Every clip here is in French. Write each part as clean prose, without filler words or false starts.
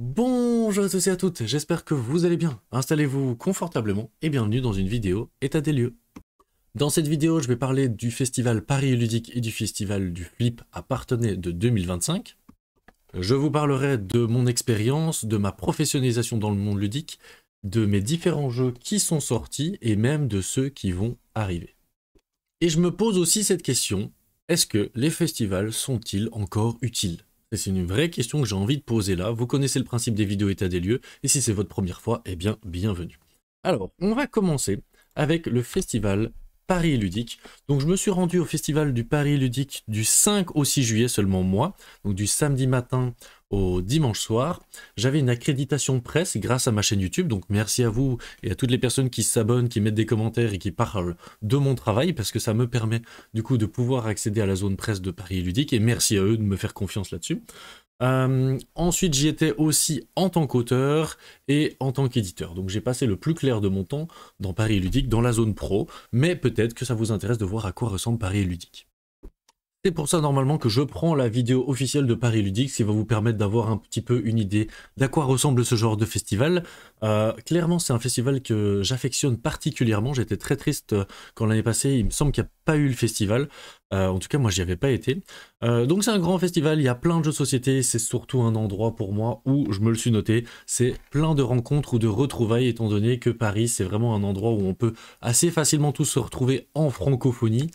Bonjour à tous et à toutes, j'espère que vous allez bien. Installez-vous confortablement et bienvenue dans une vidéo état des lieux. Dans cette vidéo, je vais parler du festival Paris Ludique et du festival du Flip à Parthenay de 2025. Je vous parlerai de mon expérience, de ma professionnalisation dans le monde ludique, de mes différents jeux qui sont sortis et même de ceux qui vont arriver. Et je me pose aussi cette question, est-ce que les festivals sont-ils encore utiles ? C'est une vraie question que j'ai envie de poser là. Vous connaissez le principe des vidéos état des lieux, et si c'est votre première fois, eh bien, bienvenue. Alors, on va commencer avec le festival Paris Ludique. Donc, je me suis rendu au festival du Paris Ludique du 5 au 6 juillet seulement moi, donc du samedi matin au dimanche soir. J'avais une accréditation presse grâce à ma chaîne YouTube, donc merci à vous et à toutes les personnes qui s'abonnent, qui mettent des commentaires et qui parlent de mon travail, parce que ça me permet du coup de pouvoir accéder à la zone presse de Paris Ludique, et merci à eux de me faire confiance là-dessus. Ensuite, j'y étais aussi en tant qu'auteur et en tant qu'éditeur. Donc j'ai passé le plus clair de mon temps dans Paris Ludique, dans la zone pro, mais peut-être que ça vous intéresse de voir à quoi ressemble Paris Ludique. C'est pour ça normalement que je prends la vidéo officielle de Paris Ludique, ce qui va vous permettre d'avoir un petit peu une idée d'à quoi ressemble ce genre de festival. Clairement, c'est un festival que j'affectionne particulièrement. J'étais très triste quand l'année passée, il me semble qu'il n'y a pas eu le festival. En tout cas, moi, j'y avais pas été. Donc c'est un grand festival, il y a plein de jeux de société, c'est surtout un endroit pour moi où, je me le suis noté, c'est plein de rencontres ou de retrouvailles, étant donné que Paris, c'est vraiment un endroit où on peut assez facilement tous se retrouver en francophonie.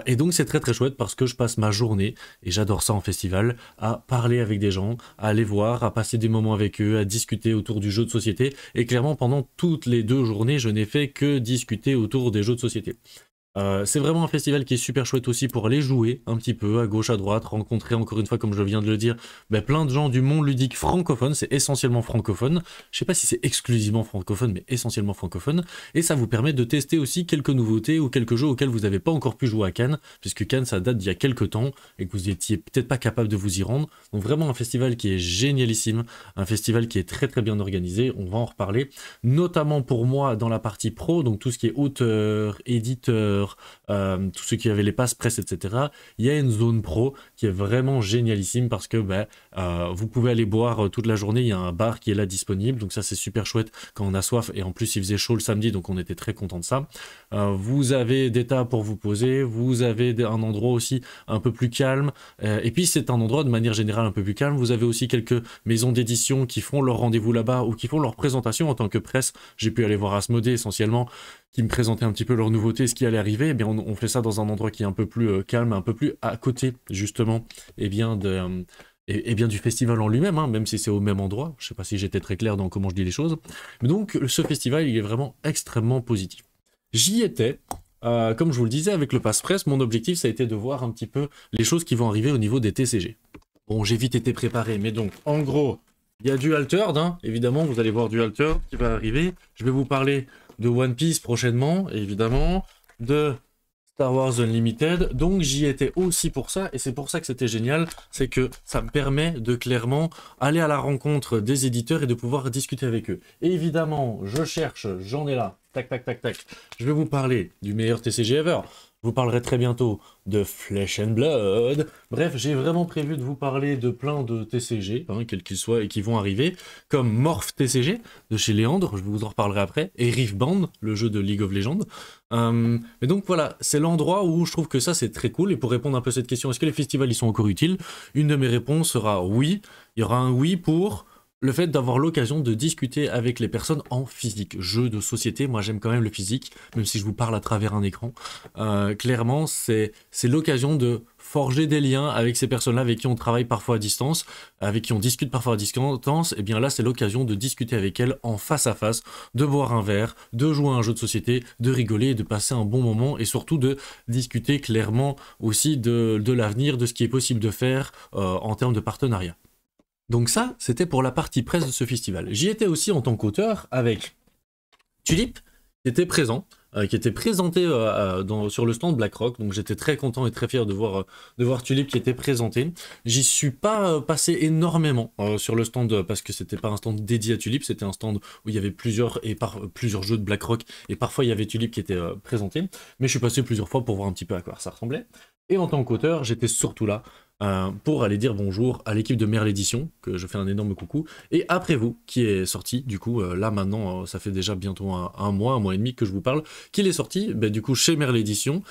Et donc c'est très très chouette parce que je passe ma journée, et j'adore ça en festival, à parler avec des gens, à aller voir, à passer des moments avec eux, à discuter autour du jeu de société. Et clairement, pendant toutes les 2 journées, je n'ai fait que discuter autour des jeux de société. C'est vraiment un festival qui est super chouette aussi pour aller jouer un petit peu à gauche à droite, rencontrer encore une fois, comme je viens de le dire, plein de gens du monde ludique francophone. C'est essentiellement francophone, je sais pas si c'est exclusivement francophone, mais essentiellement francophone, et ça vous permet de tester aussi quelques nouveautés ou quelques jeux auxquels vous n'avez pas encore pu jouer à Cannes, puisque Cannes ça date d'il y a quelques temps et que vous étiez peut-être pas capable de vous y rendre. Donc vraiment un festival qui est génialissime, un festival qui est très très bien organisé, on va en reparler, notamment pour moi dans la partie pro, donc tout ce qui est auteur, éditeur, tous ceux qui avaient les passes presse, etc. Il y a une zone pro qui est vraiment génialissime parce que vous pouvez aller boire toute la journée, il y a un bar qui est là disponible, donc ça c'est super chouette quand on a soif, et en plus il faisait chaud le samedi, donc on était très content de ça. Vous avez des tables pour vous poser, vous avez un endroit aussi un peu plus calme, et puis c'est un endroit de manière générale un peu plus calme. Vous avez aussi quelques maisons d'édition qui font leur rendez-vous là-bas ou qui font leur présentation en tant que presse. J'ai pu aller voir Asmodée essentiellement, qui me présentait un petit peu leurs nouveautés, ce qui allait arriver. Eh bien, on fait ça dans un endroit qui est un peu plus calme, un peu plus à côté, justement, bien du festival en lui-même, hein, même si c'est au même endroit. Je sais pas si j'étais très clair dans comment je dis les choses. Mais donc, ce festival, il est vraiment extrêmement positif. J'y étais, comme je vous le disais, avec le Pass Presse, mon objectif, ça a été de voir un petit peu les choses qui vont arriver au niveau des TCG. Bon, j'ai vite été préparé, mais donc, en gros, il y a du Altered, hein, évidemment, vous allez voir du Altered qui va arriver. Je vais vous parler de One Piece prochainement, évidemment, de Star Wars Unlimited, donc j'y étais aussi pour ça, et c'est pour ça que c'était génial, c'est que ça me permet de clairement aller à la rencontre des éditeurs et de pouvoir discuter avec eux. Et évidemment, je cherche, j'en ai là, tac tac tac tac, je vais vous parler du meilleur TCG ever. Je vous parlerai très bientôt de Flesh and Blood. Bref, j'ai vraiment prévu de vous parler de plein de TCG, hein, quels qu'ils soient, et qui vont arriver, comme Morph TCG de chez Léandre, je vous en reparlerai après, et Rift Band, le jeu de League of Legends. Mais donc voilà, c'est l'endroit où je trouve que ça c'est très cool. Et pour répondre un peu à cette question, est-ce que les festivals ils sont encore utiles? Une de mes réponses sera oui. Il y aura un oui pour le fait d'avoir l'occasion de discuter avec les personnes en physique. Jeu de société, moi j'aime quand même le physique, même si je vous parle à travers un écran. Clairement, c'est l'occasion de forger des liens avec ces personnes-là avec qui on travaille parfois à distance, avec qui on discute parfois à distance. Et bien là, c'est l'occasion de discuter avec elles en face à face, de boire un verre, de jouer à un jeu de société, de rigoler et de passer un bon moment, et surtout de discuter clairement aussi de l'avenir, de ce qui est possible de faire en termes de partenariat. Donc ça, c'était pour la partie presse de ce festival. J'y étais aussi en tant qu'auteur avec Tulip, qui était présent, qui était présenté sur le stand BlackRock. Donc j'étais très content et très fier de voir Tulip qui était présenté. J'y suis pas passé énormément sur le stand parce que c'était pas un stand dédié à Tulip, c'était un stand où il y avait plusieurs jeux de BlackRock, et parfois il y avait Tulip qui était présenté. Mais je suis passé plusieurs fois pour voir un petit peu à quoi ça ressemblait. Et en tant qu'auteur, j'étais surtout là pour aller dire bonjour à l'équipe de Merle Édition, que je fais un énorme coucou, et Après vous, qui est sorti, du coup, là maintenant, ça fait déjà bientôt un mois et demi que je vous parle, qu'il est sorti, du coup, chez Merle Édition,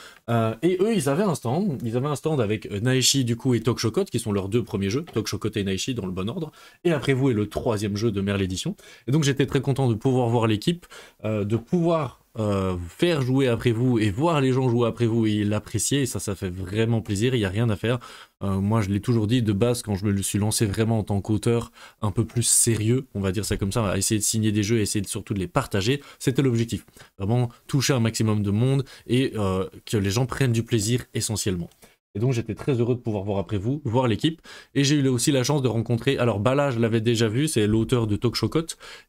et eux, ils avaient un stand avec Naeshi, du coup, et Tok Shokot, qui sont leurs deux premiers jeux, Tok Shokot et Naeshi, dans le bon ordre, et Après vous est le troisième jeu de Merle Édition, et donc j'étais très content de pouvoir voir l'équipe, de pouvoir faire jouer Après vous et voir les gens jouer Après vous et l'apprécier, et ça fait vraiment plaisir, il n'y a rien à faire. Moi je l'ai toujours dit de base quand je me suis lancé vraiment en tant qu'auteur un peu plus sérieux, on va dire ça comme ça, à essayer de signer des jeux et essayer surtout de les partager, c'était l'objectif, vraiment toucher un maximum de monde et que les gens prennent du plaisir essentiellement. Et donc j'étais très heureux de pouvoir voir Après vous, voir l'équipe, et j'ai eu aussi la chance de rencontrer, alors Bala je l'avais déjà vu, c'est l'auteur de Tok Shokot,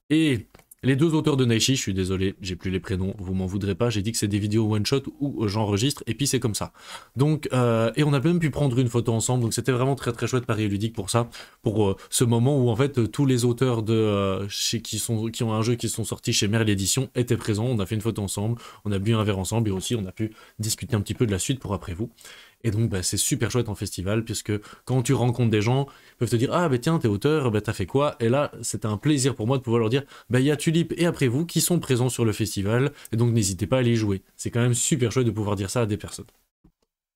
et les deux auteurs de Naeshi, je suis désolé, j'ai plus les prénoms, vous m'en voudrez pas, j'ai dit que c'est des vidéos one-shot où j'enregistre, et puis c'est comme ça. Donc, et on a même pu prendre une photo ensemble, donc c'était vraiment très très chouette Paris Ludique pour ça, pour ce moment où en fait tous les auteurs de qui ont un jeu qui sont sortis chez Merle Édition étaient présents, on a fait une photo ensemble, on a bu un verre ensemble, et aussi on a pu discuter un petit peu de la suite pour Après vous. Et donc c'est super chouette en festival, puisque quand tu rencontres des gens, ils peuvent te dire « Ah tiens, t'es auteur, t'as fait quoi ?» Et là, c'était un plaisir pour moi de pouvoir leur dire « Il y a Tulip et Après vous qui sont présents sur le festival, et donc n'hésitez pas à aller y jouer. » C'est quand même super chouette de pouvoir dire ça à des personnes.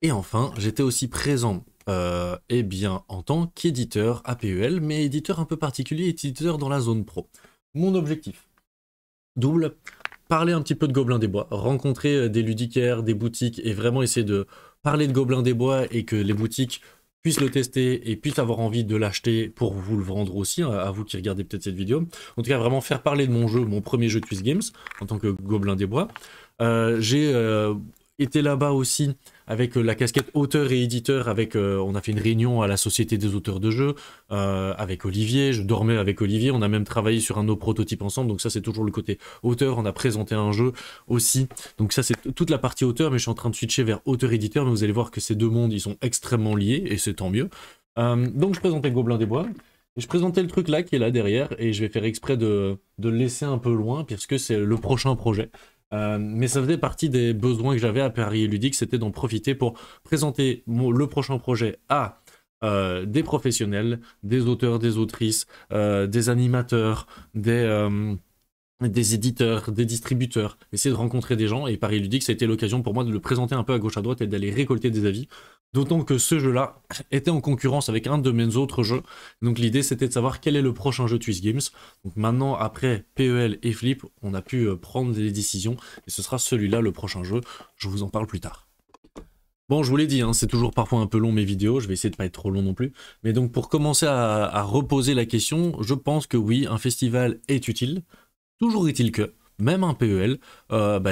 Et enfin, j'étais aussi présent en tant qu'éditeur à PEL, mais éditeur un peu particulier, éditeur dans la zone pro. Mon objectif, double, parler un petit peu de Gobelins des Bois, rencontrer des ludicaires, des boutiques, et vraiment essayer de parler de Gobelins des Bois et que les boutiques puissent le tester et puissent avoir envie de l'acheter pour vous le vendre aussi, à vous qui regardez peut-être cette vidéo. En tout cas, vraiment faire parler de mon jeu, mon premier jeu Twist Games, en tant que Gobelins des Bois. J'ai été là-bas aussi avec la casquette auteur et éditeur, on a fait une réunion à la Société des auteurs de jeux, avec Olivier, je dormais avec Olivier, on a même travaillé sur un de nos prototypes ensemble, donc ça c'est toujours le côté auteur, on a présenté un jeu aussi, donc ça c'est toute la partie auteur, mais je suis en train de switcher vers auteur-éditeur, mais vous allez voir que ces deux mondes ils sont extrêmement liés, et c'est tant mieux. Donc je présentais Gobelins des Bois, et je présentais le truc là qui est là derrière, et je vais faire exprès de le laisser un peu loin, puisque c'est le prochain projet. Mais ça faisait partie des besoins que j'avais à Paris Ludique, c'était d'en profiter pour présenter le prochain projet à des professionnels, des auteurs, des autrices, des animateurs, des éditeurs, des distributeurs, essayer de rencontrer des gens, et Paris Ludique, ça a été l'occasion pour moi de le présenter un peu à gauche à droite et d'aller récolter des avis, d'autant que ce jeu-là était en concurrence avec un de mes autres jeux, donc l'idée c'était de savoir quel est le prochain jeu Twist Games. Donc maintenant, après PEL et Flip, on a pu prendre des décisions, et ce sera celui-là le prochain jeu, je vous en parle plus tard. Bon, je vous l'ai dit, hein, c'est toujours parfois un peu long mes vidéos, je vais essayer de pas être trop long non plus, mais donc pour commencer à reposer la question, je pense que oui, un festival est utile. Toujours est-il que, même un PEL,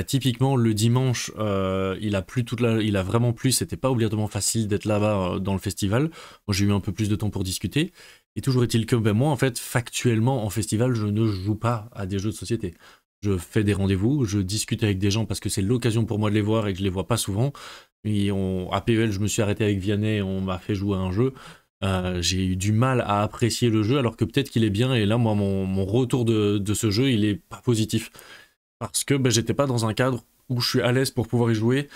typiquement le dimanche, il a vraiment plu, c'était pas obligatoirement facile d'être là-bas dans le festival. Moi j'ai eu un peu plus de temps pour discuter. Et toujours est-il que moi en fait, factuellement en festival, je ne joue pas à des jeux de société. Je fais des rendez-vous, je discute avec des gens parce que c'est l'occasion pour moi de les voir et que je les vois pas souvent. Et à PEL, je me suis arrêté avec Vianney, on m'a fait jouer à un jeu. J'ai eu du mal à apprécier le jeu alors que peut-être qu'il est bien, et là moi mon retour de ce jeu il est pas positif parce que j'étais pas dans un cadre où je suis à l'aise pour pouvoir y jouer.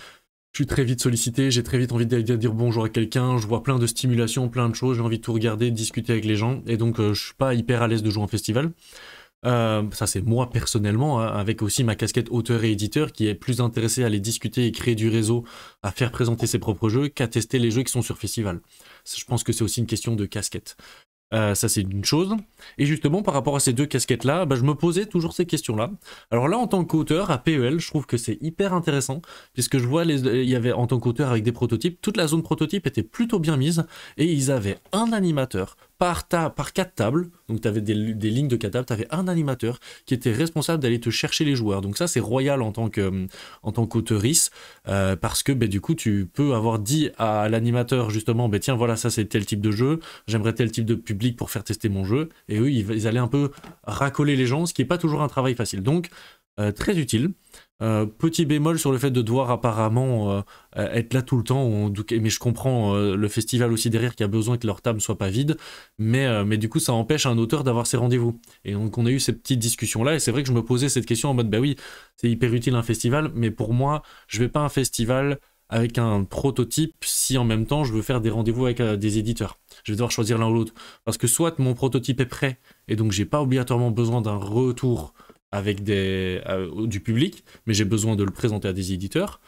Je suis très vite sollicité, j'ai très vite envie de dire bonjour à quelqu'un, je vois plein de stimulations, plein de choses, j'ai envie de tout regarder, de discuter avec les gens, et donc je suis pas hyper à l'aise de jouer en festival. Ça c'est moi personnellement, hein, avec aussi ma casquette auteur et éditeur qui est plus intéressé à aller discuter et créer du réseau, à faire présenter ses propres jeux qu'à tester les jeux qui sont sur festival. Je pense que c'est aussi une question de casquette. Ça c'est une chose, et justement par rapport à ces deux casquettes là, je me posais toujours ces questions là. Alors là en tant qu'auteur à PEL, je trouve que c'est hyper intéressant, puisque je vois il y avait en tant qu'auteur avec des prototypes, toute la zone prototype était plutôt bien mise, et ils avaient un animateur par 4 tables, donc tu avais des lignes de 4 tables, tu avais un animateur qui était responsable d'aller te chercher les joueurs, donc ça c'est royal en tant qu'auteurice, parce que du coup tu peux avoir dit à l'animateur justement, tiens voilà ça c'est tel type de jeu, j'aimerais tel type de public pour faire tester mon jeu, et eux ils allaient un peu racoler les gens, ce qui n'est pas toujours un travail facile, donc très utile. Petit bémol sur le fait de devoir apparemment être là tout le temps, mais je comprends le festival aussi derrière qui a besoin que leur table soit pas vide, mais du coup ça empêche un auteur d'avoir ses rendez-vous, et donc on a eu ces petites discussions là, et c'est vrai que je me posais cette question en mode oui c'est hyper utile un festival, mais pour moi je vais pas à un festival avec un prototype si en même temps je veux faire des rendez-vous avec des éditeurs. Je vais devoir choisir l'un ou l'autre. Parce que soit mon prototype est prêt, et donc j'ai pas obligatoirement besoin d'un retour avec du public, mais j'ai besoin de le présenter à des éditeurs.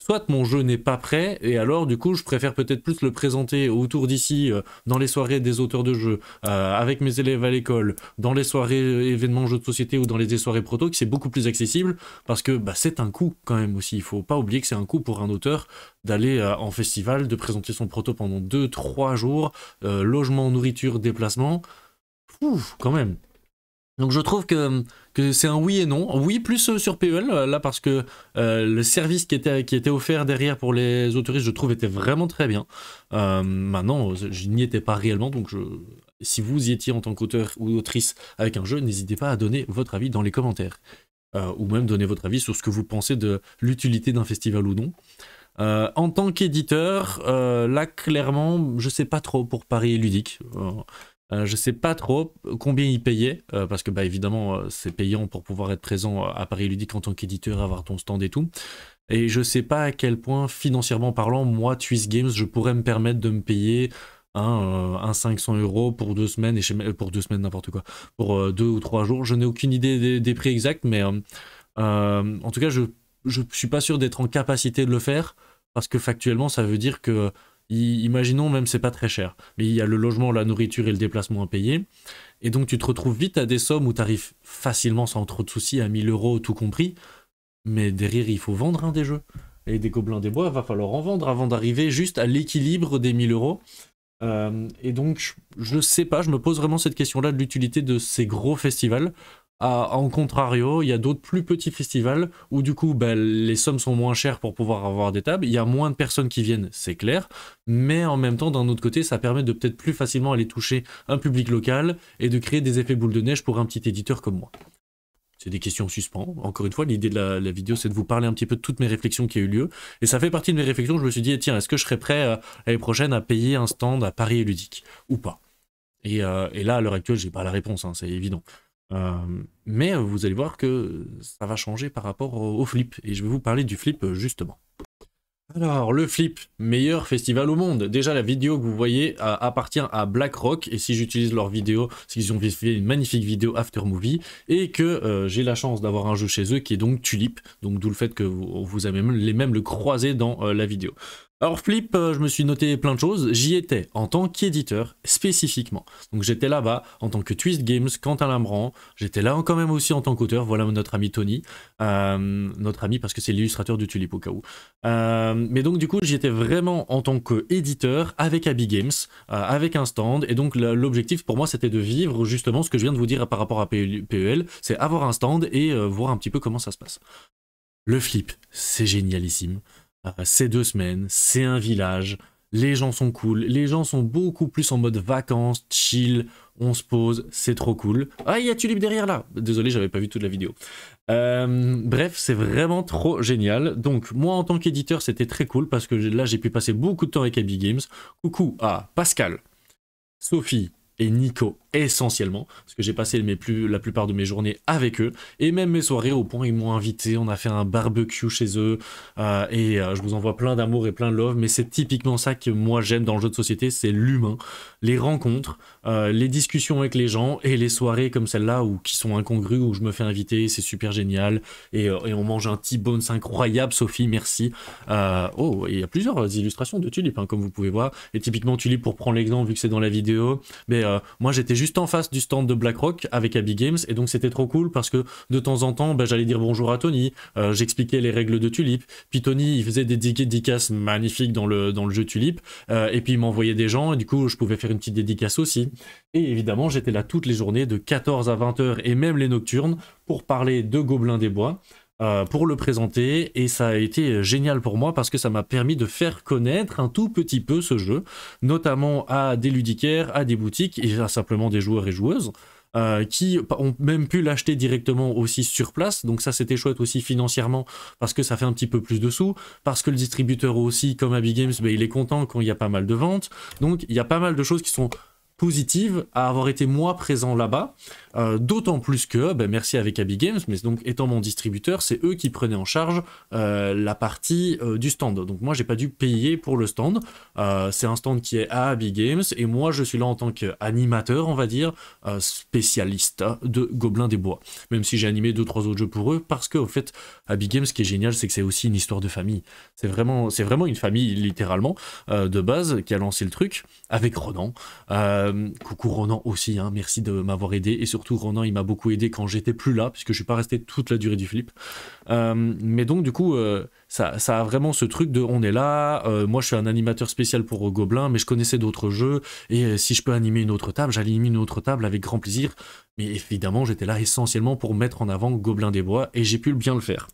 Soit mon jeu n'est pas prêt, et alors du coup je préfère peut-être plus le présenter autour d'ici, dans les soirées des auteurs de jeux, avec mes élèves à l'école, dans les soirées événements jeux de société ou dans les soirées proto, que c'est beaucoup plus accessible, parce que c'est un coût quand même aussi. Il faut pas oublier que c'est un coût pour un auteur d'aller en festival, de présenter son proto pendant 2-3 jours, logement, nourriture, déplacement, quand même. Donc je trouve que c'est un oui et non. Oui, plus sur PEL, là, parce que le service qui était offert derrière pour les autoristes, je trouve, était vraiment très bien. Maintenant, je n'y étais pas réellement, donc si vous y étiez en tant qu'auteur ou autrice avec un jeu, n'hésitez pas à donner votre avis dans les commentaires. Ou même donner votre avis sur ce que vous pensez de l'utilité d'un festival ou non. En tant qu'éditeur, là, clairement, je sais pas trop pour Paris et Ludique. Je sais pas trop combien ils payaient, parce que évidemment c'est payant pour pouvoir être présent à Paris Ludique en tant qu'éditeur, avoir ton stand et tout. Et je sais pas à quel point, financièrement parlant, moi, Twist Games, je pourrais me permettre de me payer un 500 € pour 2 semaines, et pour 2 semaines n'importe quoi, pour 2 ou 3 jours. Je n'ai aucune idée des prix exacts, mais en tout cas je suis pas sûr d'être en capacité de le faire, parce que factuellement ça veut dire que imaginons même c'est pas très cher, mais il y a le logement, la nourriture et le déplacement à payer, et donc tu te retrouves vite à des sommes où tu arrives facilement sans trop de soucis à 1000 € tout compris, mais derrière il faut vendre des jeux, et des Gobelins des Bois, va falloir en vendre avant d'arriver juste à l'équilibre des 1000 €. Et donc je sais pas, je me pose vraiment cette question là de l'utilité de ces gros festivals. En contrario, il y a d'autres plus petits festivals où du coup les sommes sont moins chères pour pouvoir avoir des tables, il y a moins de personnes qui viennent, c'est clair, mais en même temps d'un autre côté ça permet de peut-être plus facilement aller toucher un public local et de créer des effets boule de neige pour un petit éditeur comme moi. C'est des questions en suspens. Encore une fois, l'idée de la vidéo, c'est de vous parler un petit peu de toutes mes réflexions qui ont eu lieu. Et ça fait partie de mes réflexions. Je me suis dit, tiens, est-ce que je serais prêt l'année prochaine à payer un stand à Paris Ludique ou pas? Et là, à l'heure actuelle, j'ai pas la réponse, hein, c'est évident. Mais vous allez voir que ça va changer par rapport au flip. Et je vais vous parler du flip justement. Alors, le flip, meilleur festival au monde. Déjà, la vidéo que vous voyez appartient à BlackRock, et si j'utilise leur vidéo, c'est qu'ils ont fait une magnifique vidéo after movie, et que j'ai la chance d'avoir un jeu chez eux qui est donc Tulip, donc d'où le fait que vous avez même le croisé dans la vidéo. Alors Flip, je me suis noté plein de choses, j'y étais en tant qu'éditeur spécifiquement. Donc j'étais là-bas en tant que Twist Games, Quentin Lambran, j'étais là quand même aussi en tant qu'auteur, voilà notre ami Tony, notre ami parce que c'est l'illustrateur du Tulip au cas où. Mais donc du coup j'y étais vraiment en tant qu'éditeur avec Abby Games, avec un stand, et donc l'objectif pour moi c'était de vivre justement ce que je viens de vous dire par rapport à PEL, c'est avoir un stand et voir un petit peu comment ça se passe. Le Flip, c'est génialissime. C'est 2 semaines, c'est un village, les gens sont cool, les gens sont beaucoup plus en mode vacances, chill, on se pose, c'est trop cool. Ah, il y a Tulip derrière là. Désolé, j'avais pas vu toute la vidéo. Bref, c'est vraiment trop génial. Donc moi en tant qu'éditeur, c'était très cool parce que là j'ai pu passer beaucoup de temps avec Abby Games. Coucou à Pascal, Sophie et Nico essentiellement, parce que j'ai passé la plupart de mes journées avec eux, et même mes soirées au point ils m'ont invité, on a fait un barbecue chez eux, et je vous envoie plein d'amour et plein de love, mais c'est typiquement ça que moi j'aime dans le jeu de société, c'est l'humain, les rencontres, les discussions avec les gens, et les soirées comme celle-là, qui sont incongrues, où je me fais inviter, c'est super génial, et on mange un T-bone incroyable, Sophie, merci. Oh, et il y a plusieurs illustrations de Tulip, hein, comme vous pouvez voir, et typiquement Tulip, pour prendre l'exemple, vu que c'est dans la vidéo, mais moi j'étais juste en face du stand de BlackRock avec Abby Games, et donc c'était trop cool parce que de temps en temps j'allais dire bonjour à Tony, j'expliquais les règles de Tulip, puis Tony il faisait des dédicaces magnifiques dans le jeu Tulip, et puis il m'envoyait des gens et du coup je pouvais faire une petite dédicace aussi, et évidemment j'étais là toutes les journées de 14 à 20 h et même les nocturnes pour parler de Gobelins des Bois, pour le présenter, et ça a été génial pour moi parce que ça m'a permis de faire connaître un tout petit peu ce jeu, notamment à des ludicaires, à des boutiques et à simplement des joueurs et joueuses qui ont même pu l'acheter directement aussi sur place, donc ça c'était chouette aussi financièrement parce que ça fait un petit peu plus de sous, parce que le distributeur aussi comme Abby Games il est content quand il y a pas mal de ventes, donc il y a pas mal de choses qui sont positive à avoir été moi présent là-bas, d'autant plus que, merci avec Abby Games, mais donc étant mon distributeur, c'est eux qui prenaient en charge la partie du stand. Donc moi j'ai pas dû payer pour le stand, c'est un stand qui est à Abby Games, et moi je suis là en tant qu'animateur, on va dire, spécialiste de Gobelins des Bois, même si j'ai animé 2-3 autres jeux pour eux, parce que au fait, Abby Games, ce qui est génial, c'est que c'est aussi une histoire de famille, c'est vraiment une famille littéralement, de base, qui a lancé le truc, avec Ronan. Coucou Ronan aussi, hein, merci de m'avoir aidé, et surtout Ronan il m'a beaucoup aidé quand j'étais plus là, puisque je suis pas resté toute la durée du flip. Mais donc du coup ça a vraiment ce truc de on est là, moi je suis un animateur spécial pour Gobelins, mais je connaissais d'autres jeux, et si je peux animer une autre table, j'anime une autre table avec grand plaisir, mais évidemment j'étais là essentiellement pour mettre en avant Gobelins des Bois, et j'ai pu bien le faire.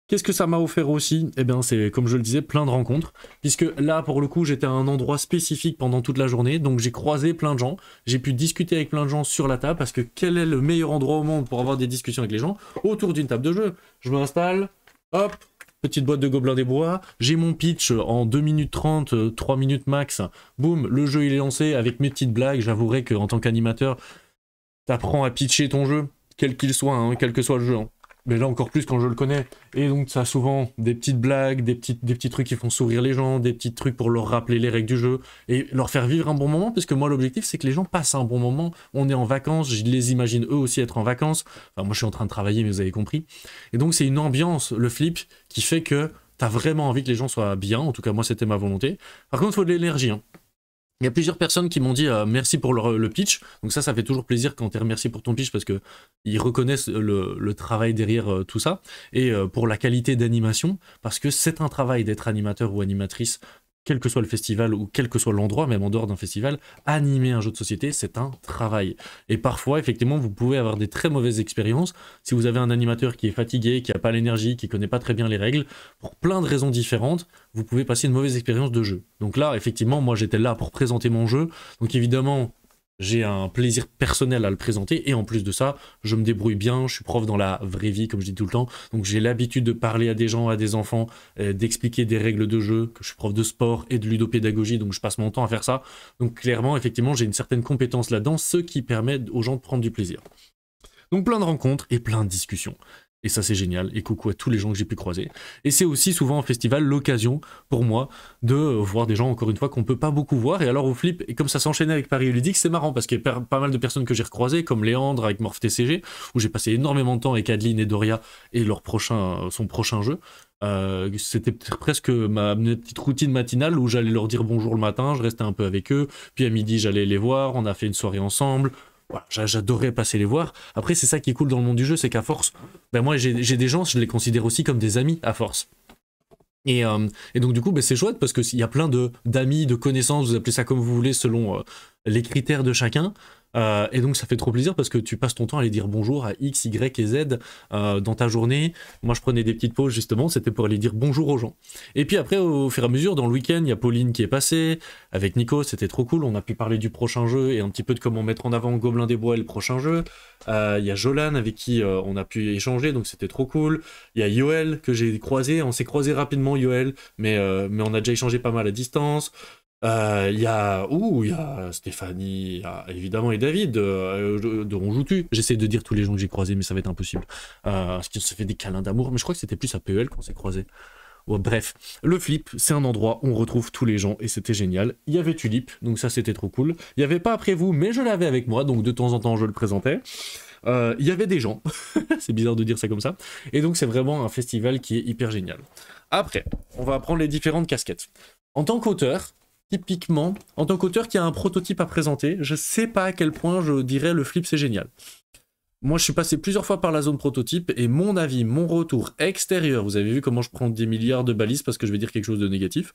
Qu'est-ce que ça m'a offert aussi? Eh bien, c'est, comme je le disais, plein de rencontres. Puisque là, pour le coup, j'étais à un endroit spécifique pendant toute la journée. Donc, j'ai croisé plein de gens. J'ai pu discuter avec plein de gens sur la table. Parce que quel est le meilleur endroit au monde pour avoir des discussions avec les gens? Autour d'une table de jeu. Je m'installe, hop, petite boîte de Gobelins des Bois. J'ai mon pitch en 2 minutes 30, 3 minutes max. Boum, le jeu il est lancé avec mes petites blagues. J'avouerai qu'en tant qu'animateur, t'apprends à pitcher ton jeu, quel qu'il soit, hein, quel que soit le jeu. Hein. Mais là encore plus quand je le connais. Et donc ça a souvent des petites blagues, des petits trucs qui font sourire les gens, des petits trucs pour leur rappeler les règles du jeu et leur faire vivre un bon moment, parce que moi l'objectif c'est que les gens passent un bon moment. On est en vacances, je les imagine eux aussi être en vacances. Enfin moi je suis en train de travailler mais vous avez compris. Et donc c'est une ambiance, le flip, qui fait que t'as vraiment envie que les gens soient bien. En tout cas moi c'était ma volonté. Par contre il faut de l'énergie, hein. Il y a plusieurs personnes qui m'ont dit merci pour le pitch. Donc ça fait toujours plaisir quand tu es remercié pour ton pitch, parce qu'ils reconnaissent le travail derrière tout ça. Et pour la qualité d'animation, parce que c'est un travail d'être animateur ou animatrice, quel que soit le festival ou quel que soit l'endroit, même en dehors d'un festival. Animer un jeu de société, c'est un travail. Et parfois, effectivement, vous pouvez avoir des très mauvaises expériences. Si vous avez un animateur qui est fatigué, qui n'a pas l'énergie, qui connaît pas très bien les règles, pour plein de raisons différentes, vous pouvez passer une mauvaise expérience de jeu. Donc là, effectivement, moi j'étais là pour présenter mon jeu. Donc évidemment, j'ai un plaisir personnel à le présenter, et en plus de ça, je me débrouille bien, je suis prof dans la vraie vie, comme je dis tout le temps, donc j'ai l'habitude de parler à des gens, à des enfants, d'expliquer des règles de jeu, que je suis prof de sport et de ludopédagogie, donc je passe mon temps à faire ça. Donc clairement, effectivement, j'ai une certaine compétence là-dedans, ce qui permet aux gens de prendre du plaisir. Donc plein de rencontres et plein de discussions. Et ça c'est génial, et coucou à tous les gens que j'ai pu croiser. Et c'est aussi souvent en festival l'occasion pour moi de voir des gens, encore une fois, qu'on peut pas beaucoup voir. Et alors au flip, et comme ça s'enchaînait avec Paris Ludique, c'est marrant parce qu'il y a pas mal de personnes que j'ai recroisées, comme Léandre avec Morph TCG, où j'ai passé énormément de temps avec Adeline et Doria et son prochain jeu. C'était presque ma petite routine matinale où j'allais leur dire bonjour le matin, je restais un peu avec eux, puis à midi j'allais les voir, on a fait une soirée ensemble. Voilà, j'adorais passer les voir. Après, c'est ça qui est cool dans le monde du jeu, c'est qu'à force, moi j'ai des gens, je les considère aussi comme des amis à force. Et donc du coup, c'est chouette parce qu'il y a plein d'amis, de connaissances, vous appelez ça comme vous voulez, selon les critères de chacun. Et donc ça fait trop plaisir parce que tu passes ton temps à aller dire bonjour à X, Y et Z dans ta journée. Moi je prenais des petites pauses justement, c'était pour aller dire bonjour aux gens. Et puis après au fur et à mesure, dans le week-end, il y a Pauline qui est passée, avec Nico, c'était trop cool, on a pu parler du prochain jeu et un petit peu de comment mettre en avant Gobelins des Bois et le prochain jeu. Il y a Jolan avec qui on a pu échanger, donc c'était trop cool. Il y a Yoel que j'ai croisé, on s'est croisé rapidement Yoel, mais on a déjà échangé pas mal à distance. Il y a Stéphanie, évidemment, et David de On Joue-Tu. J'essaie de dire tous les gens que j'ai croisés, mais ça va être impossible. Parce qu'on se fait des câlins d'amour, mais je crois que c'était plus à PEL qu'on s'est croisés. Ouais, bref, le flip, c'est un endroit où on retrouve tous les gens, et c'était génial. Il y avait Tulip, donc ça c'était trop cool. Il n'y avait pas après vous, mais je l'avais avec moi, donc de temps en temps je le présentais. Il y avait des gens, c'est bizarre de dire ça comme ça. Et donc c'est vraiment un festival qui est hyper génial. Après, on va prendre les différentes casquettes. En tant qu'auteur, typiquement, en tant qu'auteur qui a un prototype à présenter, je sais pas à quel point je dirais le flip c'est génial. Moi je suis passé plusieurs fois par la zone prototype et mon avis, mon retour extérieur, vous avez vu comment je prends des milliards de balises parce que je vais dire quelque chose de négatif,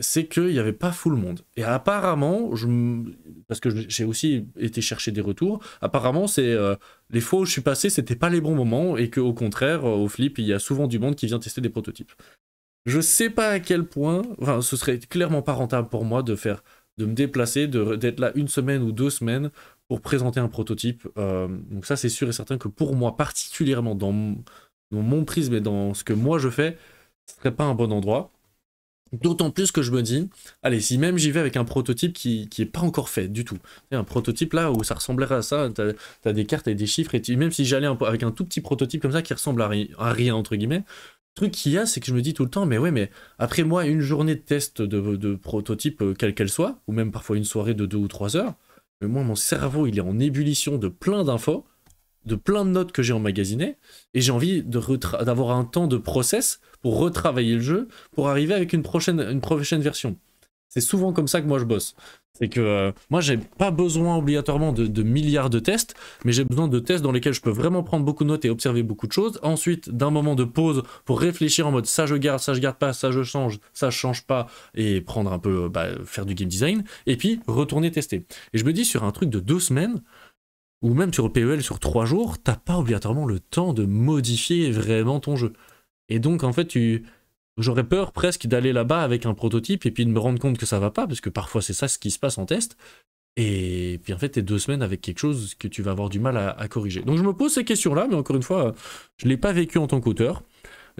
c'est qu'il n'y avait pas full monde. Et apparemment, parce que j'ai aussi été chercher des retours, apparemment c'est les fois où je suis passé, c'était pas les bons moments et qu'au contraire, au flip, il y a souvent du monde qui vient tester des prototypes. Je sais pas à quel point, enfin, ce serait clairement pas rentable pour moi de me déplacer, d'être là 1 semaine ou 2 semaines pour présenter un prototype. Donc ça, c'est sûr et certain que pour moi, particulièrement dans mon prisme et dans ce que moi je fais, ce serait pas un bon endroit. D'autant plus que je me dis, allez, si même j'y vais avec un prototype qui est pas encore fait du tout, un prototype là où ça ressemblerait à ça, t'as des cartes avec des chiffres, et même si j'allais avec un tout petit prototype comme ça qui ressemble à rien, entre guillemets, le truc qu'il y a, c'est que je me dis tout le temps, mais ouais, mais après moi, une journée de test de prototype, quelle qu'elle soit, ou même parfois une soirée de 2 ou 3 heures, mais moi, mon cerveau, il est en ébullition de plein d'infos, de plein de notes que j'ai emmagasinées, et j'ai envie d'avoir un temps de process pour retravailler le jeu, pour arriver avec une prochaine version. C'est souvent comme ça que moi je bosse. C'est que moi j'ai pas besoin obligatoirement de milliards de tests, mais j'ai besoin de tests dans lesquels je peux vraiment prendre beaucoup de notes et observer beaucoup de choses. Ensuite, d'un moment de pause pour réfléchir en mode ça je garde pas, ça je change pas, et prendre un peu, faire du game design, et puis retourner tester. Et je me dis sur un truc de 2 semaines, ou même sur le PEL sur 3 jours, t'as pas obligatoirement le temps de modifier vraiment ton jeu. Et donc en fait j'aurais peur presque d'aller là-bas avec un prototype et puis de me rendre compte que ça va pas, parce que parfois c'est ça ce qui se passe en test, et puis en fait t'es 2 semaines avec quelque chose que tu vas avoir du mal à corriger. Donc je me pose ces questions-là, mais encore une fois, je l'ai pas vécu en tant qu'auteur,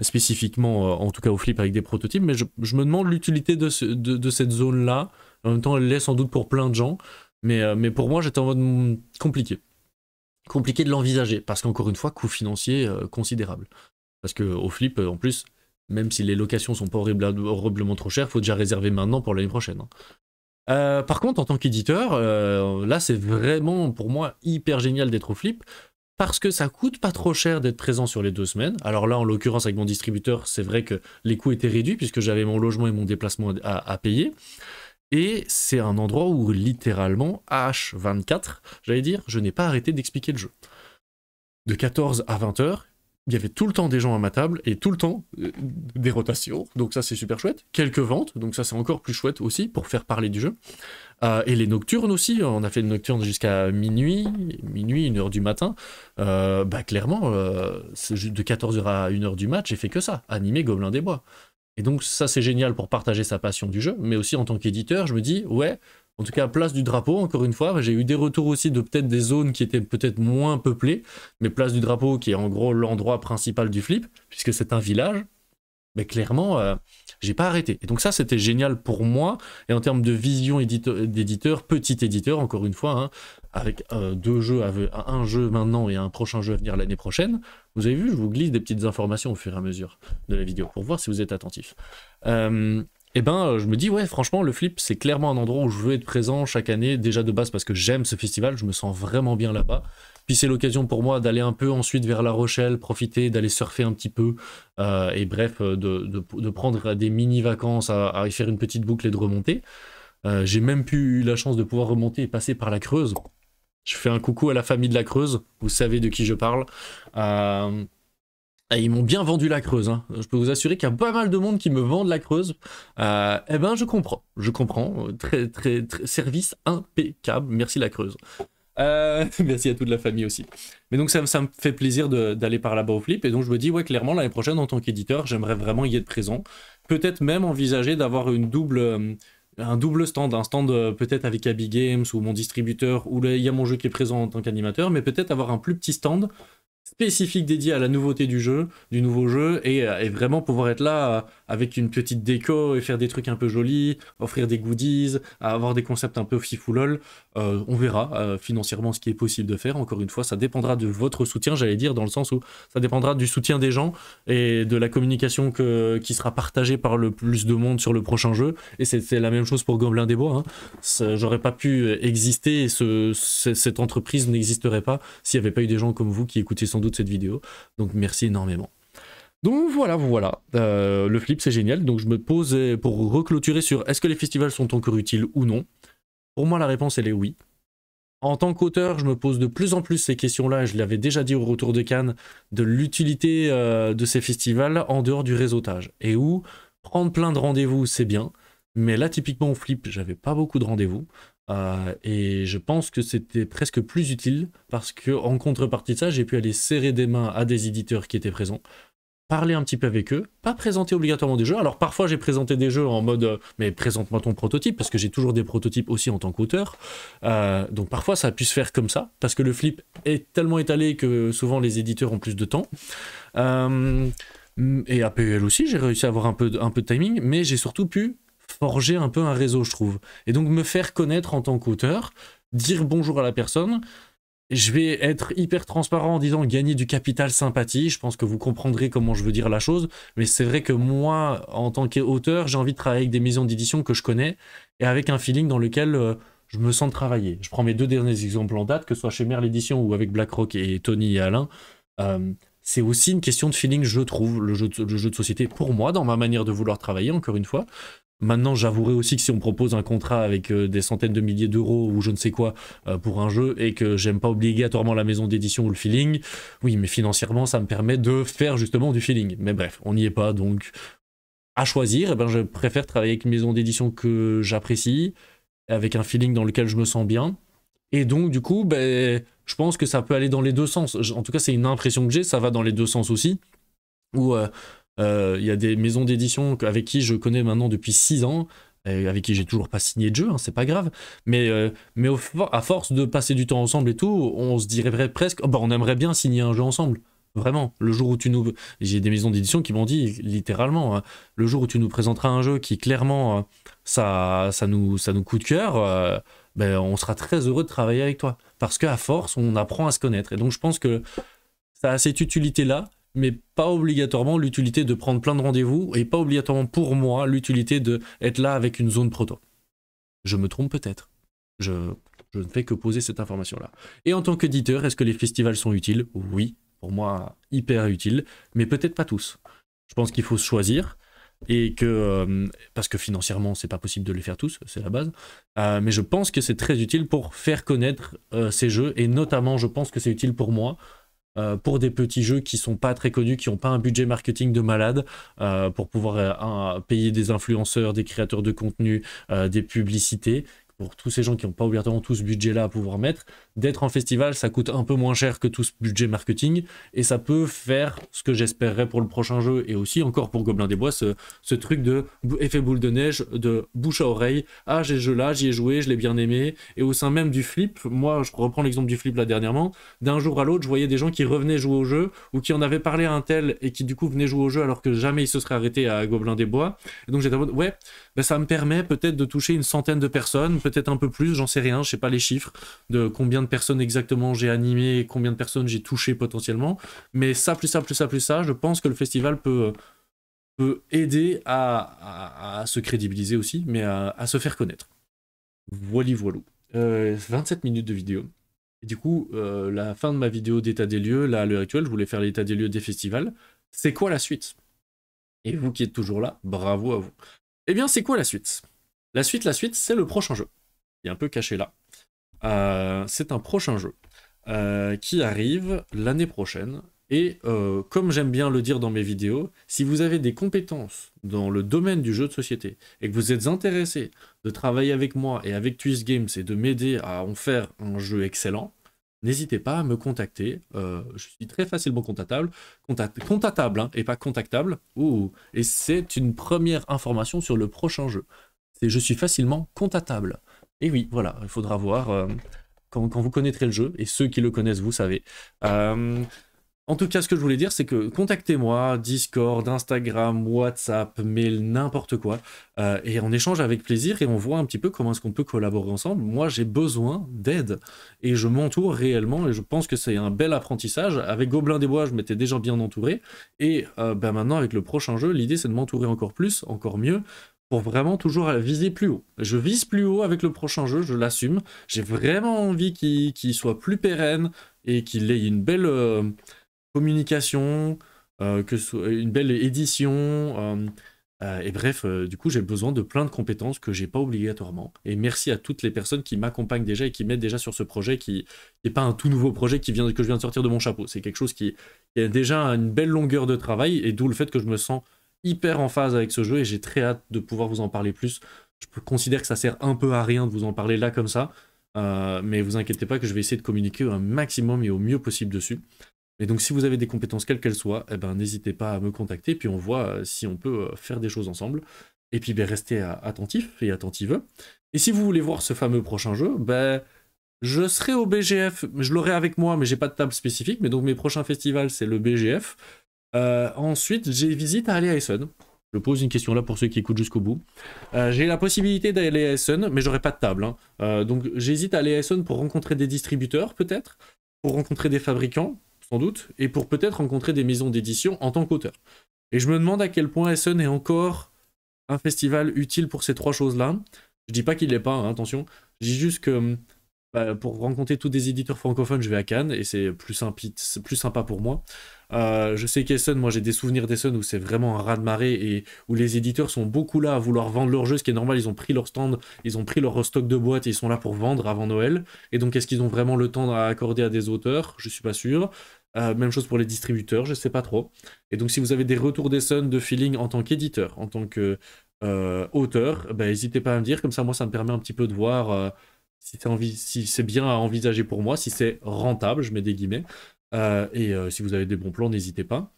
spécifiquement en tout cas au flip avec des prototypes, mais je me demande l'utilité de cette zone-là. En même temps elle l'est sans doute pour plein de gens, mais pour moi j'étais en mode compliqué de l'envisager, parce qu'encore une fois, coût financier considérable. Parce qu'au flip, en plus, même si les locations sont pas horriblement trop chères, faut déjà réserver maintenant pour l'année prochaine. Par contre, en tant qu'éditeur, là c'est vraiment pour moi hyper génial d'être au flip, parce que ça coûte pas trop cher d'être présent sur les 2 semaines. Alors là, en l'occurrence, avec mon distributeur, c'est vrai que les coûts étaient réduits, puisque j'avais mon logement et mon déplacement à payer. Et c'est un endroit où littéralement, H24, j'allais dire, je n'ai pas arrêté d'expliquer le jeu. De 14 à 20 heures, il y avait tout le temps des gens à ma table et tout le temps des rotations, donc ça c'est super chouette. Quelques ventes, donc ça c'est encore plus chouette aussi pour faire parler du jeu. Et les nocturnes aussi, on a fait une nocturne jusqu'à minuit, 1h du matin. Clairement, de 14h à 1h du mat, j'ai fait que ça, animer Gobelins des Bois. Et donc ça c'est génial pour partager sa passion du jeu, mais aussi en tant qu'éditeur, je me dis, ouais, en tout cas Place du Drapeau, encore une fois, j'ai eu des retours aussi de peut-être des zones qui étaient peut-être moins peuplées, mais Place du Drapeau qui est en gros l'endroit principal du flip, puisque c'est un village, mais clairement, j'ai pas arrêté. Et donc ça c'était génial pour moi, et en termes de vision d'éditeur, petit éditeur, encore une fois, hein, avec 2 jeux, un jeu maintenant et un prochain jeu à venir l'année prochaine. Vous avez vu, je vous glisse des petites informations au fur et à mesure de la vidéo pour voir si vous êtes attentif. Je me dis, ouais, franchement, le flip, c'est clairement un endroit où je veux être présent chaque année, déjà de base parce que j'aime ce festival, je me sens vraiment bien là-bas. Puis c'est l'occasion pour moi d'aller un peu ensuite vers La Rochelle, profiter, d'aller surfer un petit peu, et bref, de prendre des mini-vacances à y faire une petite boucle et de remonter. J'ai même eu la chance de pouvoir remonter et passer par la Creuse. Je fais un coucou à la famille de la Creuse, vous savez de qui je parle. Et ils m'ont bien vendu la Creuse, hein. Je peux vous assurer qu'il y a pas mal de monde qui me vend de la Creuse. Je comprends. Très, très, très, service impeccable. Merci la Creuse. Merci à toute la famille aussi. Mais donc ça me fait plaisir d'aller par là-bas au flip. Et donc je me dis, ouais, clairement, l'année prochaine, en tant qu'éditeur, j'aimerais vraiment y être présent. Peut-être même envisager d'avoir un double stand, un stand peut-être avec Abby Games ou mon distributeur, où il y a mon jeu qui est présent en tant qu'animateur, mais peut-être avoir un plus petit stand spécifique dédié à la nouveauté du nouveau jeu, et vraiment pouvoir être là avec une petite déco et faire des trucs un peu jolis, offrir des goodies, avoir des concepts un peu fifoulol. On verra financièrement ce qui est possible de faire. Encore une fois, ça dépendra de votre soutien, j'allais dire, dans le sens où ça dépendra du soutien des gens et de la communication qui sera partagée par le plus de monde sur le prochain jeu. Et c'est la même chose pour Gobelins des Bois, hein. J'aurais pas pu exister, et cette entreprise n'existerait pas s'il n'y avait pas eu des gens comme vous qui écoutaient sans doute cette vidéo. Donc merci énormément. Donc voilà. Le flip c'est génial. Donc je me pose pour reclôturer sur est-ce que les festivals sont encore utiles ou non. Pour moi la réponse elle est oui. En tant qu'auteur, je me pose de plus en plus ces questions-là, je l'avais déjà dit au retour de Cannes, de l'utilité de ces festivals en dehors du réseautage. Et où prendre plein de rendez-vous c'est bien, mais là typiquement au flip j'avais pas beaucoup de rendez-vous. Et je pense que c'était presque plus utile parce que en contrepartie de ça, j'ai pu aller serrer des mains à des éditeurs qui étaient présents, parler un petit peu avec eux, pas présenter obligatoirement des jeux. Alors parfois j'ai présenté des jeux en mode mais présente-moi ton prototype, parce que j'ai toujours des prototypes aussi en tant qu'auteur. Donc parfois ça a pu se faire comme ça, parce que le flip est tellement étalé que souvent les éditeurs ont plus de temps. Et APL aussi, j'ai réussi à avoir un peu de timing, mais j'ai surtout pu forger un peu un réseau, je trouve. Et donc me faire connaître en tant qu'auteur, dire bonjour à la personne. Je vais être hyper transparent en disant gagner du capital sympathie. Je pense que vous comprendrez comment je veux dire la chose. Mais c'est vrai que moi, en tant qu'auteur, j'ai envie de travailler avec des maisons d'édition que je connais et avec un feeling dans lequel je me sens travailler. Je prends mes 2 derniers exemples en date, que ce soit chez Merle Édition ou avec BlackRock et Tony et Alain. C'est aussi une question de feeling, je trouve, le jeu de société, pour moi, dans ma manière de vouloir travailler, encore une fois. Maintenant, j'avouerai aussi que si on me propose un contrat avec des centaines de milliers d'euros ou je ne sais quoi pour un jeu et que j'aime pas obligatoirement la maison d'édition ou le feeling, oui, mais financièrement, ça me permet de faire justement du feeling. Mais bref, on n'y est pas, donc à choisir, eh ben, je préfère travailler avec une maison d'édition que j'apprécie, avec un feeling dans lequel je me sens bien. Et donc, du coup, ben, je pense que ça peut aller dans les deux sens. En tout cas, c'est une impression que j'ai, ça va dans les deux sens aussi. Où il y a des maisons d'édition avec qui je connais maintenant depuis 6 ans, avec qui j'ai toujours pas signé de jeu, hein, c'est pas grave, mais à force de passer du temps ensemble et tout, on se dirait presque, oh, bah, on aimerait bien signer un jeu ensemble. Vraiment, le jour où tu nous... J'ai des maisons d'édition qui m'ont dit, littéralement, hein, le jour où tu nous présenteras un jeu qui, clairement, ça nous coup de cœur, ben, on sera très heureux de travailler avec toi. Parce qu'à force, on apprend à se connaître. Et donc, je pense que ça a cette utilité-là, mais pas obligatoirement l'utilité de prendre plein de rendez-vous, et pas obligatoirement pour moi l'utilité d'être là avec une zone proto. Je me trompe peut-être. Je ne fais que poser cette information-là. Et en tant qu'éditeur, est-ce que les festivals sont utiles? Oui, pour moi, hyper utiles, mais peut-être pas tous. Je pense qu'il faut se choisir, et que parce que financièrement, c'est pas possible de les faire tous, c'est la base. Mais je pense que c'est très utile pour faire connaître ces jeux, et notamment, je pense que c'est utile pour moi, pour des petits jeux qui sont pas très connus, qui n'ont pas un budget marketing de malade, pour pouvoir payer des influenceurs, des créateurs de contenu, des publicités. Pour tous ces gens qui n'ont pas obligatoirement tout ce budget-là à pouvoir mettre, d'être en festival, ça coûte un peu moins cher que tout ce budget marketing, et ça peut faire ce que j'espérerais pour le prochain jeu, et aussi encore pour Gobelins des Bois, ce truc de effet boule de neige, de bouche à oreille. Ah, j'ai ce jeu-là, j'y ai joué, je l'ai bien aimé. Et au sein même du flip, moi, je reprends l'exemple du flip là dernièrement, d'un jour à l'autre, je voyais des gens qui revenaient jouer au jeu, ou qui en avaient parlé à un tel, et qui du coup venaient jouer au jeu alors que jamais ils se seraient arrêtés à Gobelins des Bois. Et donc j'étais en mode, ouais, ben, ça me permet peut-être de toucher une centaine de personnes, peut-être un peu plus, j'en sais rien, je sais pas les chiffres de combien de personnes exactement j'ai animé, combien de personnes j'ai touché potentiellement, mais ça, plus ça, plus ça, plus ça, je pense que le festival peut aider à se crédibiliser aussi, mais à se faire connaître. Voilà, voilou. 27 minutes de vidéo. Et du coup, la fin de ma vidéo d'état des lieux, là à l'heure actuelle, je voulais faire l'état des lieux des festivals. C'est quoi la suite? Et vous qui êtes toujours là, bravo à vous. Eh bien, c'est quoi la suite? La suite, c'est le prochain jeu. Il est un peu caché là. C'est un prochain jeu qui arrive l'année prochaine. Et comme j'aime bien le dire dans mes vidéos, si vous avez des compétences dans le domaine du jeu de société et que vous êtes intéressé de travailler avec moi et avec Twist Games et de m'aider à en faire un jeu excellent, n'hésitez pas à me contacter. Je suis très facilement contactable, hein, et pas contactable. Ouh. Et c'est une première information sur le prochain jeu. Je suis facilement contactable. Et oui, voilà, il faudra voir quand vous connaîtrez le jeu, et ceux qui le connaissent, vous savez. En tout cas, ce que je voulais dire, c'est que contactez-moi, Discord, Instagram, WhatsApp, mail, n'importe quoi, et on échange avec plaisir, et on voit un petit peu comment est-ce qu'on peut collaborer ensemble. Moi, j'ai besoin d'aide, et je m'entoure réellement, et je pense que c'est un bel apprentissage. Avec Gobelins des Bois, je m'étais déjà bien entouré, et ben maintenant, avec le prochain jeu, l'idée, c'est de m'entourer encore plus, encore mieux, pour vraiment toujours viser plus haut. Je vise plus haut avec le prochain jeu, je l'assume. J'ai vraiment envie qu'il soit plus pérenne et qu'il ait une belle communication, que ce soit une belle édition. Et bref, du coup, j'ai besoin de plein de compétences que j'ai pas obligatoirement. Et merci à toutes les personnes qui m'accompagnent déjà et qui m'aident déjà sur ce projet, qui n'est pas un tout nouveau projet que je viens de sortir de mon chapeau. C'est quelque chose qui a déjà une belle longueur de travail, et d'où le fait que je me sens hyper en phase avec ce jeu, et j'ai très hâte de pouvoir vous en parler plus. Je considère que ça sert un peu à rien de vous en parler là comme ça, mais vous inquiétez pas que je vais essayer de communiquer un maximum et au mieux possible dessus. Et donc si vous avez des compétences quelles qu'elles soient, eh ben, n'hésitez pas à me contacter, puis on voit si on peut faire des choses ensemble. Et puis ben, restez attentifs et attentiveux. Et si vous voulez voir ce fameux prochain jeu, ben, je serai au BGF, je l'aurai avec moi, mais j'ai pas de table spécifique, mais donc mes prochains festivals, c'est le BGF. Ensuite, j'ai visite à aller à Essen. Je pose une question là pour ceux qui écoutent jusqu'au bout. J'ai la possibilité d'aller à Essen, mais j'aurai pas de table. Hein. Donc j'hésite à aller à Essen pour rencontrer des distributeurs, peut-être, pour rencontrer des fabricants, sans doute, et pour peut-être rencontrer des maisons d'édition en tant qu'auteur. Et je me demande à quel point Essen est encore un festival utile pour ces trois choses-là. Je dis pas qu'il l'est pas, hein, attention. Je dis juste que pour rencontrer tous des éditeurs francophones, je vais à Cannes et c'est plus sympa pour moi. Je sais qu'Essen, moi j'ai des souvenirs d'Essen où c'est vraiment un raz-de-marée et où les éditeurs sont beaucoup là à vouloir vendre leurs jeux, ce qui est normal, ils ont pris leur stand, ils ont pris leur stock de boîtes et ils sont là pour vendre avant Noël. Et donc est-ce qu'ils ont vraiment le temps à accorder à des auteurs? Je suis pas sûr. Même chose pour les distributeurs, je sais pas trop. Et donc si vous avez des retours d'Essen de feeling en tant qu'éditeur, en tant que auteur, n'hésitez pas à me dire, comme ça moi ça me permet un petit peu de voir si c'est bien à envisager pour moi, si c'est rentable, je mets des guillemets. Si vous avez des bons plans, n'hésitez pas.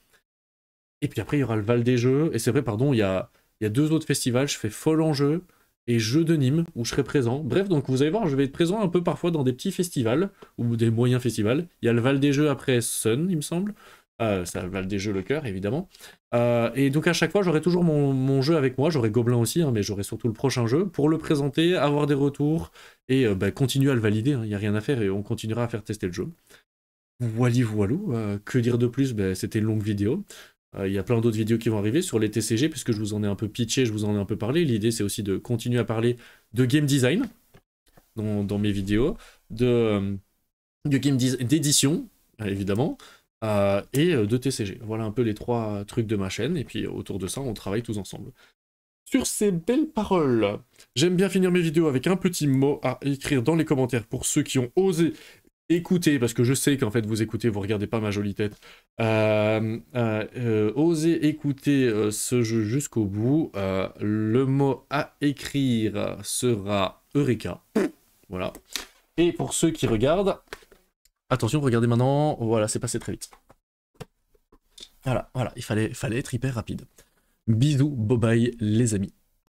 Et puis après, il y aura le Val des Jeux. Et c'est vrai, pardon, il y a deux autres festivals. Je fais Folle en Jeu et Jeux de Nîmes, où je serai présent. Bref, donc vous allez voir, je vais être présent un peu parfois dans des petits festivals, ou des moyens festivals. Il y a le Val des Jeux après Sun, il me semble. C'est le Val des Jeux, le cœur, évidemment. Et donc à chaque fois, j'aurai toujours mon jeu avec moi. J'aurai Gobelin aussi, hein, mais j'aurai surtout le prochain jeu pour le présenter, avoir des retours et continuer à le valider. Il n'y a rien à faire et on continuera à faire tester le jeu. Voilou, que dire de plus? C'était une longue vidéo. Il y a plein d'autres vidéos qui vont arriver sur les TCG, puisque je vous en ai un peu pitché, je vous en ai un peu parlé. L'idée, c'est aussi de continuer à parler de game design dans mes vidéos, de game design, d'édition, évidemment, et de TCG. Voilà un peu les trois trucs de ma chaîne, et puis autour de ça, on travaille tous ensemble. Sur ces belles paroles, j'aime bien finir mes vidéos avec un petit mot à écrire dans les commentaires pour ceux qui ont osé écoutez, parce que je sais qu'en fait vous écoutez, vous regardez pas ma jolie tête, osez écouter ce jeu jusqu'au bout. Le mot à écrire sera Eureka. Voilà. Et pour ceux qui regardent, attention, regardez maintenant, voilà, c'est passé très vite. Voilà, il fallait être hyper rapide. Bisous, bye bye les amis.